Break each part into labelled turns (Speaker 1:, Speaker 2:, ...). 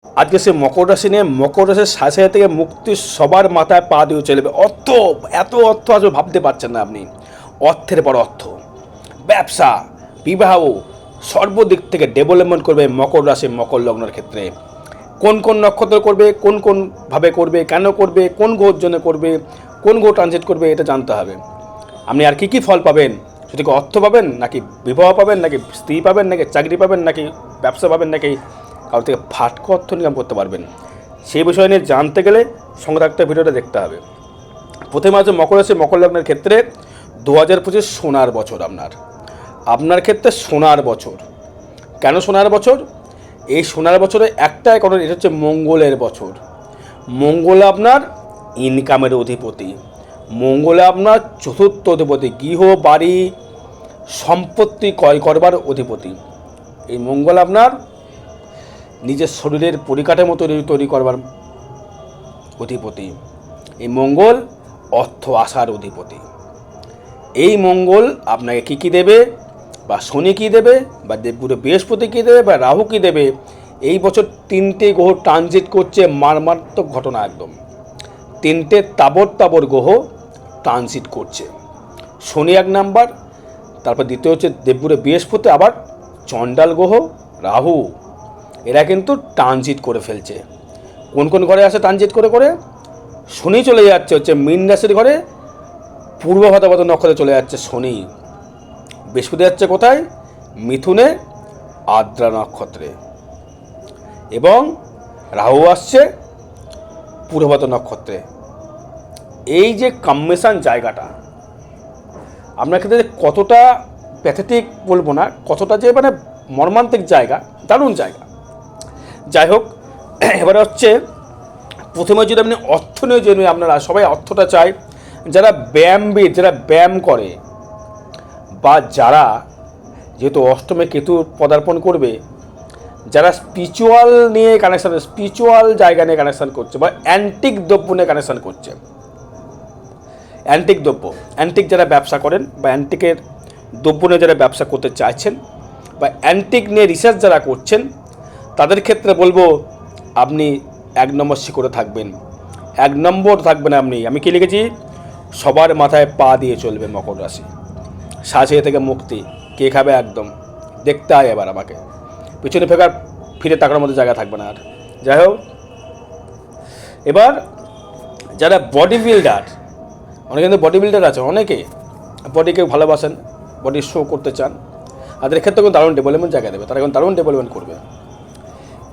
Speaker 1: আজকে সে মকর রাশি নিয়ে, মকর রাশির সাথে থেকে মুক্তি সবার মাথায় পা দিয়ে চলবে। অর্থ, এত অর্থ আসবে ভাবতে পারছেন না আপনি। অর্থের পর অর্থ, ব্যবসা, বিবাহ, সর্বদিক থেকে ডেভেলপমেন্ট করবে মকর রাশি মকর লগ্নের ক্ষেত্রে। কোন কোন নক্ষত্র করবে, কোন কোনভাবে করবে, কেন করবে, কোন গ্রহের জন্য করবে, কোন গ্রহ ট্রানজিট করবে, এটা জানতে হবে। আপনি আর কী ফল পাবেন? শুধু কি অর্থ পাবেন, নাকি বিবাহ পাবেন, নাকি স্ত্রী পাবেন, নাকি চাকরি পাবেন, নাকি ব্যবসা পাবেন, নাকি কারোর থেকে ফাটকা অর্থ ইনকাম করতে পারবেন? সেই বিষয় নিয়ে জানতে গেলে সঙ্গে থাকতে ভিডিওটা দেখতে হবে। প্রথমে আছে মকর রাশি মকর লগ্নের ক্ষেত্রে 2025 সোনার বছর। আপনার ক্ষেত্রে সোনার বছর। কেন সোনার বছর? এই সোনার বছরে একটাই কারণ, এটা হচ্ছে মঙ্গলের বছর। মঙ্গল আপনার ইনকামের অধিপতি, মঙ্গল আপনার চতুর্থ অধিপতি, গৃহ বাড়ি সম্পত্তি ক্রয় করবার অধিপতি। এই মঙ্গল আপনার নিজের শরীরের পরিকাঠামো তৈরি করবার অধিপতি। এই মঙ্গল অর্থ আসার অধিপতি। এই মঙ্গল আপনাকে কী কী দেবে, বা শনি কী দেবে, বা দেবগুরু বৃহস্পতি কী দেবে, বা রাহু কী দেবে? এই বছর 3টে গ্রহ ট্রানজিট করছে, মারাত্মক ঘটনা একদম। 3টে তাবর গ্রহ ট্রানজিট করছে। শনি 1 নাম্বার, তারপর দ্বিতীয় হচ্ছে দেবগুরু বৃহস্পতি, আবার চণ্ডাল গ্রহ রাহু। এরা কিন্তু ট্রানজিট করে ফেলছে। কোন কোন ঘরে আসে ট্রানজিট করে করে? শনি চলে যাচ্ছে হচ্ছে মীন রাশির ঘরে, পূর্ব ভাদ্রপদ নক্ষত্রে চলে যাচ্ছে শনি। বৃহস্পতি যাচ্ছে কোথায়? মিথুনে, আদ্রা নক্ষত্রে। এবং রাহু আসছে পূর্ব ভাদ্র নক্ষত্রে। এই যে কম্বিনেশন জায়গাটা আপনার ক্ষেত্রে কতটা প্যাথেটিক বলবো না, কতটা যে মানে মর্মান্তিক জায়গা, দারুণ জায়গা। যাই হোক, এবারে হচ্ছে প্রথমে যদি আপনি অর্থ নিয়ে জেনে, আপনারা সবাই অর্থটা চায়। যারা ব্যায়ামবিদ, যারা ব্যায়াম করে, বা যারা যেহেতু অষ্টমে কেতু পদার্পণ করবে, যারা স্পিরিচুয়াল নিয়ে কানেকশান, স্পিরিচুয়াল জায়গা নিয়ে কানেকশান করছে, বা অ্যান্টিক দ্রব্য নিয়ে কানেকশান করছে, অ্যান্টিক দ্রব্য, অ্যান্টিক যারা ব্যবসা করেন, বা অ্যান্টিকের দ্রব্য নিয়ে যারা ব্যবসা করতে চাইছেন, বা অ্যান্টিক নিয়ে রিসার্চ যারা করছেন, তাদের ক্ষেত্রে বলবো আপনি 1 নম্বর শিখরে থাকবেন। 1 নম্বর থাকবেন আপনি। আমি কি লিখেছি? সবার মাথায় পা দিয়ে চলবে মকর রাশি। সাজিয়ে থেকে মুক্তি কে খাবে একদম। দেখতে হয় এবার আমাকে, পিছনে ফিরে তাকার মধ্যে জায়গা থাকবে না আর। যাই হোক, এবার যারা বডি বিল্ডার, অনেকে কিন্তু বডি বিল্ডার আছে, অনেকে বডিকে ভালোবাসেন, বডি শো করতে চান, তাদের ক্ষেত্রে কিন্তু দারুণ ডেভেলপমেন্ট জায়গা দেবে, তারা এখন দারুণ ডেভেলপমেন্ট করবে।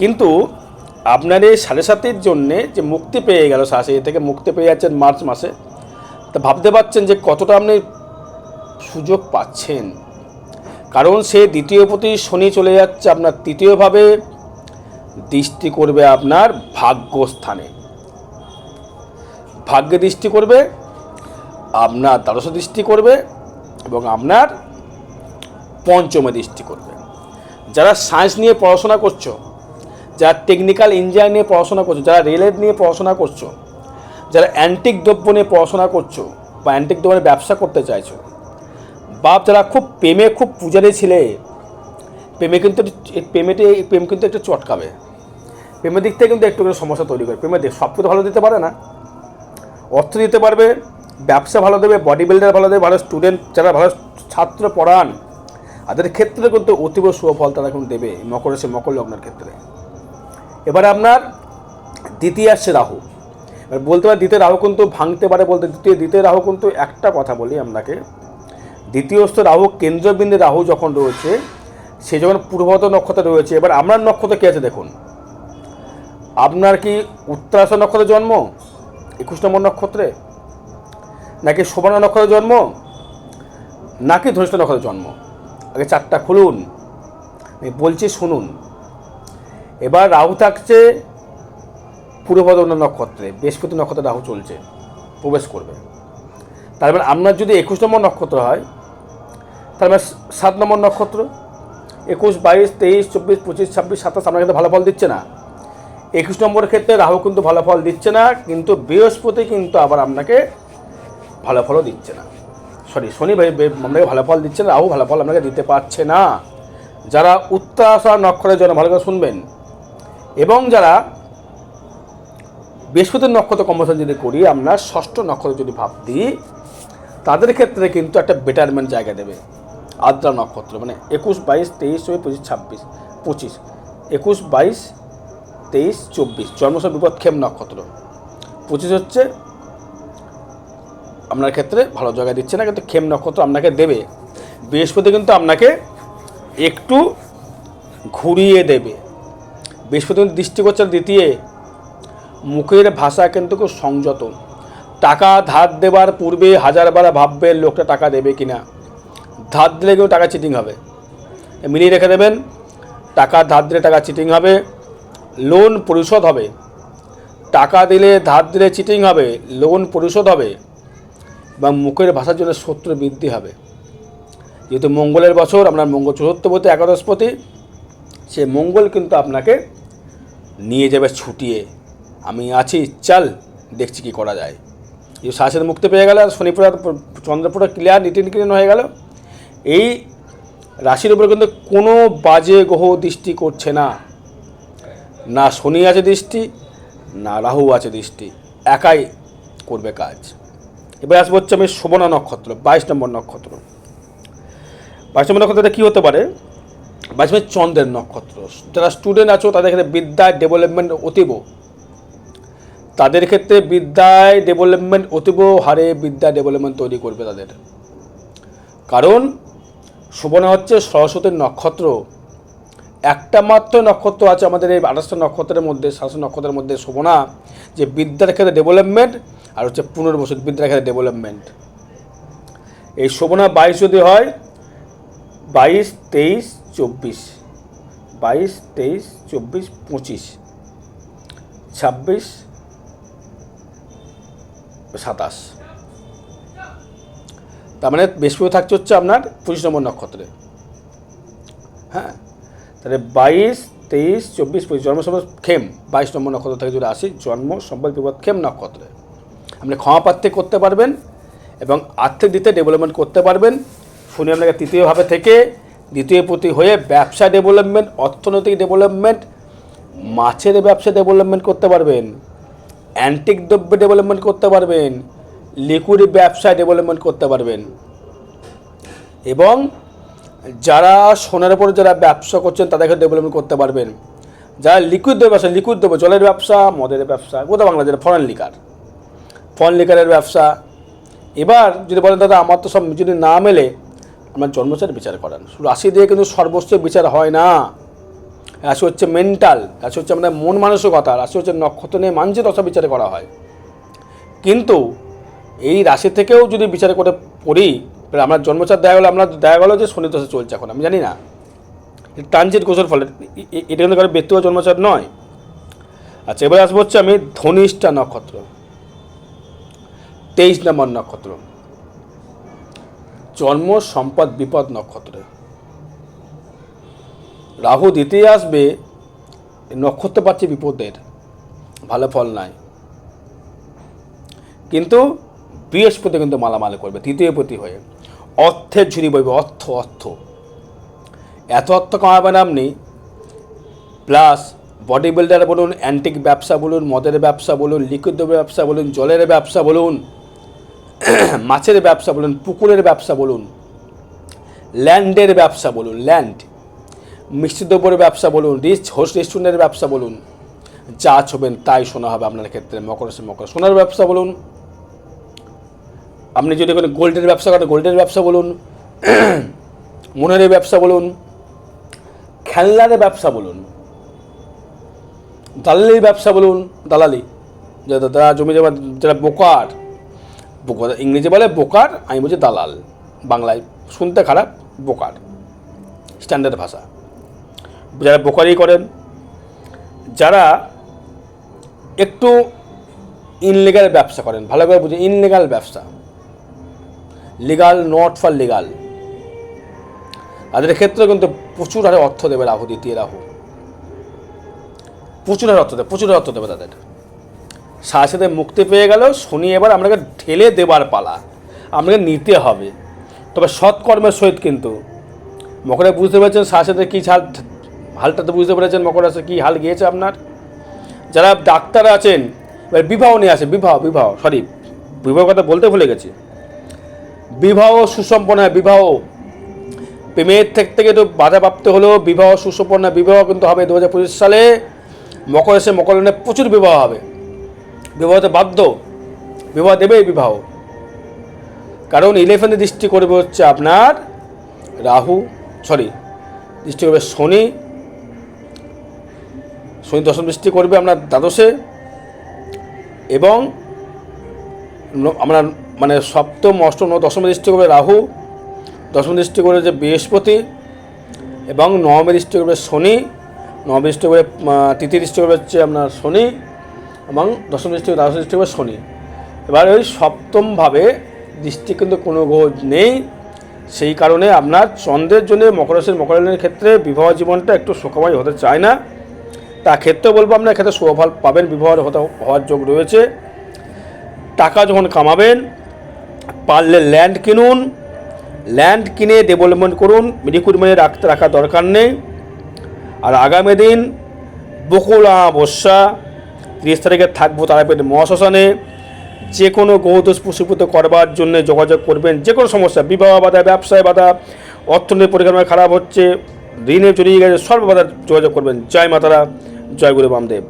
Speaker 1: কিন্তু আপনার এই 7.5-এর জন্যে যে মুক্তি পেয়ে গেল, 7.5 থেকে মুক্তি পেয়ে যাচ্ছেন মার্চ মাসে, তা ভাবতে পারছেন যে কতটা আপনি সুযোগ পাচ্ছেন। কারণ সে দ্বিতীয়পতি শনি চলে যাচ্ছে আপনার তৃতীয়ভাবে, দৃষ্টি করবে আপনার ভাগ্যস্থানে, ভাগ্যে দৃষ্টি করবে, আপনার দ্বাদশ দৃষ্টি করবে, এবং আপনার পঞ্চমে দৃষ্টি করবে। যারা সায়েন্স নিয়ে পড়াশোনা করছো, যারা টেকনিক্যাল ইঞ্জিনিয়ার নিয়ে পড়াশোনা করছো, যারা রেলের নিয়ে পড়াশোনা করছো, যারা অ্যান্টিক দ্রব্য নিয়ে পড়াশোনা করছো, বা অ্যান্টিক দ্রব্যের ব্যবসা করতে চাইছো, বা যারা খুব প্রেমে খুব পূজারি ছিলে, প্রেম কিন্তু একটু চটকাবে, প্রেমের দিক থেকে কিন্তু একটু সমস্যা তৈরি করে। প্রেমের দিক সব কিছু ভালো দিতে পারে না, অর্থ দিতে পারবে, ব্যবসা ভালো দেবে, বডি বিল্ডার ভালো দেবে, ভালো স্টুডেন্ট যারা ভালো ছাত্র পড়ান, তাদের ক্ষেত্রে কিন্তু অতীব সুফল তারা এখন দেবে মকর রাশি মকর লগ্নের ক্ষেত্রে। এবারে আপনার দ্বিতীয় আসছে রাহু। এবার বলতে পারে দ্বিতীয় রাহু কিন্তু ভাঙতে পারে, বলতে দ্বিতীয় রাহু কিন্তু একটা কথা বলি আপনাকে, দ্বিতীয়স্থ রাহু কেন্দ্রবিন্দু রাহু যখন রয়েছে, সে যখন পূর্বত নক্ষত্রে রয়েছে। এবার আপনার নক্ষত্র কে আছে দেখুন, আপনার কি উত্তরাষাঢ় নক্ষত্রে জন্ম 21 নম্বর নক্ষত্রে, নাকি সুবর্ণ নক্ষত্রে জন্ম, নাকি ধনিষ্ঠ নক্ষত্রে জন্ম? আগে চারটা খুলুন, আমি বলছি শুনুন। এবার রাহু থাকছে পূর্বপদ নক্ষত্রে, বৃহস্পতি নক্ষত্রে রাহু চলছে, প্রবেশ করবে। তার মানে আপনার যদি 21 নম্বর নক্ষত্র হয়, তার মানে 7 নম্বর নক্ষত্র, 21, 22, 23, 24, 25, 26, 27 আপনার কিন্তু ভালো ফল দিচ্ছে না। 21 নম্বরের ক্ষেত্রে রাহু কিন্তু ভালো ফল দিচ্ছে না, কিন্তু বৃহস্পতি কিন্তু আবার আপনাকে ভালো ফলও দিচ্ছে না। শনি আপনাকে ভালো ফল দিচ্ছে না, রাহু ভালো ফল আপনাকে দিতে পারছে না। যারা উত্তরাষাঢ় নক্ষত্রের জন্য, ভালো করে শুনবেন, এবং যারা বৃহস্পতির নক্ষত্র কম্বিনেশন যদি করি, আমরা ষষ্ঠ নক্ষত্র যদি ভাব দিই, তাদের ক্ষেত্রে কিন্তু একটা বেটারমেন্ট জায়গা দেবে। আদ্রা নক্ষত্র মানে 21, 22, 23, 24, 25, 26, 21, 22, 23, 24 জন্মসব বিপদ ক্ষেম নক্ষত্র। 25 হচ্ছে আপনার ক্ষেত্রে ভালো জায়গা দিচ্ছে না, কিন্তু ক্ষেম নক্ষত্র আপনাকে দেবে। বৃহস্পতি কিন্তু আপনাকে একটু ঘুরিয়ে দেবে। বৃহস্পতি দৃষ্টি করছে দ্বিতীয়, মুখের ভাষা কিন্তু খুব সংযত। টাকা ধার দেবার পূর্বে হাজারবার ভাববে লোকটা টাকা দেবে কিনা। ধার দিলে কিন্তু টাকা চিটিং হবে, মিলিয়ে রেখে দেবেন। টাকা ধার দিলে টাকা চিটিং হবে, লোন পরিশোধ হবে। টাকা দিলে ধার দিলে চিটিং হবে, লোন পরিশোধ হবে, বা মুখের ভাষার জন্য শত্রু বৃদ্ধি হবে। যেহেতু মঙ্গলের বছর, আপনার মঙ্গল চতুর্থপতি একাদশপতি, সে মঙ্গল কিন্তু আপনাকে নিয়ে যাবে ছুটিয়ে। আমি আছি, চল দেখছি কী করা যায়। এই শ্বাসের মুক্তি পেয়ে গেল, শনিপুরা চন্দ্রপুরা ক্লিয়ার নিটিন ক্লিন হয়ে গেল। এই রাশির উপরে কিন্তু কোনো বাজে গ্রহ দৃষ্টি করছে না, না শনি আছে দৃষ্টি, না রাহু আছে দৃষ্টি, একাই করবে কাজ। এবার আসবো হচ্ছে আমি শোভনা নক্ষত্র, 22 নম্বর নক্ষত্র। 22 নম্বর নক্ষত্রটা কী হতে পারে? 22 চন্দ্রের নক্ষত্র। যারা স্টুডেন্ট আছো তাদের ক্ষেত্রে বিদ্যায় ডেভেলপমেন্ট অতীব, তাদের ক্ষেত্রে বিদ্যায় ডেভেলপমেন্ট অতীব হারে বিদ্যা ডেভেলপমেন্ট তৈরি করবে তাদের। কারণ শোভনা হচ্ছে সরস্বতীর নক্ষত্র। একটা মাত্র নক্ষত্র আছে আমাদের এই 28টা নক্ষত্রের মধ্যে, 27 নক্ষত্রের মধ্যে শোভনা, যে বিদ্যার ক্ষেত্রে ডেভেলপমেন্ট আর হচ্ছে পুনর্বসু বিদ্যার ক্ষেত্রে ডেভেলপমেন্ট। এই শোভনা 22 যদি হয়, 22, 23, 24, 22, 23, 24, 25, 26, 27, তার মানে বৃহস্পতি থাকছে হচ্ছে আপনার 25 নম্বর নক্ষত্রে। হ্যাঁ, তাহলে 22, 23, 24, 25 জন্ম সম্পদ ক্ষেম, 22 নম্বর নক্ষত্র থেকে যদি আসি, জন্ম সম্পদ বিপদ ক্ষেম নক্ষত্রে আপনি ক্ষমাপ্রার্থী করতে পারবেন এবং আর্থিক দিতে ডেভেলপমেন্ট করতে পারবেন। শনি আপনাকে তৃতীয়ভাবে থেকে দ্বিতীয় প্রতি হয়ে ব্যবসা ডেভেলপমেন্ট, অর্থনৈতিক ডেভেলপমেন্ট, মাছের ব্যবসা ডেভেলপমেন্ট করতে পারবেন, অ্যান্টিক দ্রব্য ডেভেলপমেন্ট করতে পারবেন, লিকুইড ব্যবসা ডেভেলপমেন্ট করতে পারবেন। এবং যারা সোনার উপর যারা ব্যবসা করছেন তাদেরকে ডেভেলপমেন্ট করতে পারবেন। যারা লিকুইড ব্যবসা, লিকুইড দ্রব্য, জলের ব্যবসা, মদের ব্যবসা, গোটা বাংলা যেটা ফরেন লিকার, ফরেন লিকারের ব্যবসা। এবার যদি বলেন দাদা আমার তো সব যদি না মেলে, আমার জন্মচার বিচার করান। রাশি দিয়ে কিন্তু সর্বোচ্চ বিচার হয় না। রাশি হচ্ছে মেন্টাল, রাশি হচ্ছে আমাদের মন মানসিকতা, রাশি হচ্ছে নক্ষত্র নিয়ে মানসিক দশা বিচার করা হয়। কিন্তু এই রাশি থেকেও যদি বিচার করে পড়ি, আমার জন্মচার দেখা গেলো যে শনি দশা চলছে এখন, আমি জানি না, ট্রানজিট গোচর ফলে, এটা কিন্তু কারো ব্যক্তিগত জন্মচার নয়। আচ্ছা, এবার আসবো হচ্ছে আমি ধনিষ্ঠা নক্ষত্র, 23 নম্বর নক্ষত্র, জন্ম সম্পদ বিপদ নক্ষত্রে। রাহু দ্বিতীয় আসবে, নক্ষত্র পাচ্ছে বিপদের, ভালো ফল নাই। কিন্তু বৃহস্পতি কিন্তু মালামাল করবে তৃতীয় প্রতি হয়ে, অর্থের ঝুড়ি বইবে, অর্থ অর্থ এত অর্থ কামাবেন আপনি। প্লাস বডি বিল্ডার বলুন, অ্যান্টিক ব্যবসা বলুন, মদের ব্যবসা বলুন, লিকুইড ব্যবসা বলুন, জলের ব্যবসা বলুন, মাছের ব্যবসা বলুন, পুকুরের ব্যবসা বলুন, ল্যান্ডের ব্যবসা বলুন, ল্যান্ড, মিষ্টি দ্রব্যের ব্যবসা বলুন, হোস্ট রেস্টুরেন্টের ব্যবসা বলুন, যা ছবেন তাই শোনা হবে আপনার ক্ষেত্রে। মকর সোনার ব্যবসা বলুন, আপনি যদি কোনো গোল্ডের ব্যবসা করেন গোল্ডের ব্যবসা বলুন, মনের ব্যবসা বলুন, খেলনার ব্যবসা বলুন, দালালির ব্যবসা বলুন, দালালি, যারা জমি জমা, যারা বোকার, ইংরেজি বলে বোকার, আমি বলছি দালাল, বাংলায় শুনতে খারাপ, বোকার স্ট্যান্ডার্ড ভাষা। যারা বোকারি করেন, যারা একটু ইনলিগাল ব্যবসা করেন, ভালো করে বুঝে, ইনলিগাল ব্যবসা, লিগাল নট ফর লিগাল, তাদের ক্ষেত্রে কিন্তু প্রচুর হারে অর্থ দেবে রাহু, দ্বিতীয় রাহু প্রচুর হারে অর্থ দেবে তাদের। সাথে মুক্তি পেয়ে গেল, শনি এবার আপনাকে ঢেলে দেবার পালা, আপনাকে নিতে হবে, তবে সৎকর্মের সহিত। কিন্তু মকরে বুঝতে পেরেছেন সাথে কী হালটা তো বুঝতে পেরেছেন, মকর রাশি কী হাল গিয়েছে আপনার। যারা ডাক্তার আছেন, এবার বিবাহ নিয়ে আসে, বিবাহ কথা বলতে ভুলে গেছি। বিবাহ সুসম্পন্ন, বিবাহ প্রেমের থেকে একটু বাধাপ্রাপ্ত হলেও বিবাহ সুসম্পন্ন বিবাহ কিন্তু হবে 2025 সালে। মকর রাশি মকর লগ্নে প্রচুর বিবাহ হবে, বিবাহতে বাধ্য, বিবাহ দেবে বিবাহ। কারণ 11 দৃষ্টি করবে হচ্ছে আপনার দৃষ্টি করবে শনি দশম দৃষ্টি করবে আপনার দ্বাদশে, এবং আমরা মানে সপ্তম অষ্টম দশম দৃষ্টি করবে রাহু, দশম দৃষ্টি করবে যে বৃহস্পতি, এবং নবমে দৃষ্টি করবে শনি, নবম দৃষ্টি করবে তৃতীয় দৃষ্টি করবে হচ্ছে আপনার শনি, এবং দশম দৃষ্টি দ্বাদশ দৃষ্টি করবে শনি। এবার ওই সপ্তমভাবে দৃষ্টি কিন্তু কোনো গ্রহ নেই, সেই কারণে আপনার চন্দ্রের জন্য মকর রাশির মকর লগ্নের ক্ষেত্রে বিবাহ জীবনটা একটু সুখময় হতে চায় না। তা ক্ষেত্রে বলবো আপনার ক্ষেত্রে সুফল পাবেন, বিবাহ হওয়ার যোগ রয়েছে। টাকা যখন কামাবেন, পারলে ল্যান্ড কিনুন, ল্যান্ড কিনে ডেভেলপমেন্ট করুন, রিক্রুটমেন্টে রাখা দরকার নেই। আর আগামী দিন বকুল অমাবস্যা 30 তারিখে থাকবো তারাপীঠ মহাশ্মশানে। যে কোনো গ্রহদোষ প্রশীভূত করবার জন্য যোগাযোগ করবেন। যে কোনো সমস্যা, বিবাহ বাধা, ব্যবসায় বাধা, অর্থনৈতিক পরিকাঠামো খারাপ হচ্ছে, ঋণে জড়িয়ে গেছে, সর্ব বাধা যোগাযোগ করবেন। জয় মাতারা, জয় গুরু বামদেব।